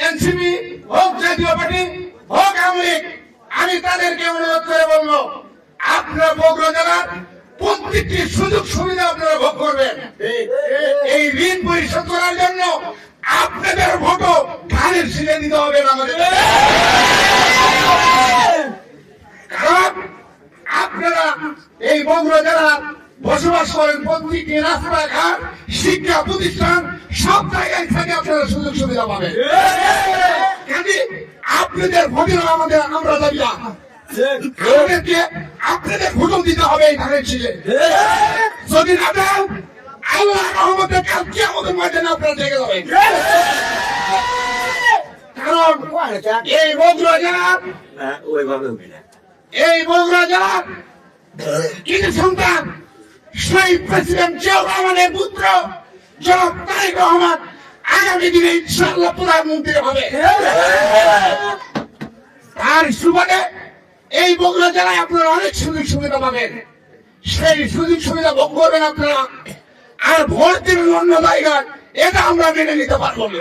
NCP হোক জাতীয় party হোক আওয়ামী লীগ, আমি তাদেরকে অনুরোধ করে বলবো, আপনারা বগুড়া জেলার প্রত্যেকটি সুযোগ সুবিধা আপনারা ভোগ করবেন। এই ঋণ পরিশোধ করার জন্য আপনাদের ভোটও ধানের শীষে দিতে হবে না আমাদের, কারণ আপনারা এই বগুড়া জেলার বসবাস করেন। প্রত্যেকটি রাস্তাঘাট, শিক্ষা প্রতিষ্ঠান সব জায়গায় থেকে আপনারা সুযোগ সুবিধা পাবেন। কাজে আপনাদের ভোটের আমাদের আমরা দাবি না, আমাদেরকে আপনাদের ভোটও দিতে হবে এই ধানের শীষে। যদি না দেন, আল্লাহ রহমতে কালকে আমাদের ময়দানে আপনারা থেকে যাবেন। কারণ এই বগুড়া জেলার কিছু সন্তান শহীদ প্রেসিডেন্ট জিয়াউর রহমানের পুত্র জনাব তারেক রহমান আগামী দিনে ইনশাআল্লাহ প্রধানমন্ত্রী হবে। তার সুবাদে এই বগুড়া জেলায় আপনারা অনেক সুযোগ সুবিধা পাবেন, সেই সুযোগ সুবিধা ভোগ করবেন আপনারা। আর ভোট দিবেন অন্য জায়গায়, এটা আমরা মেনে নিতে পারবো না।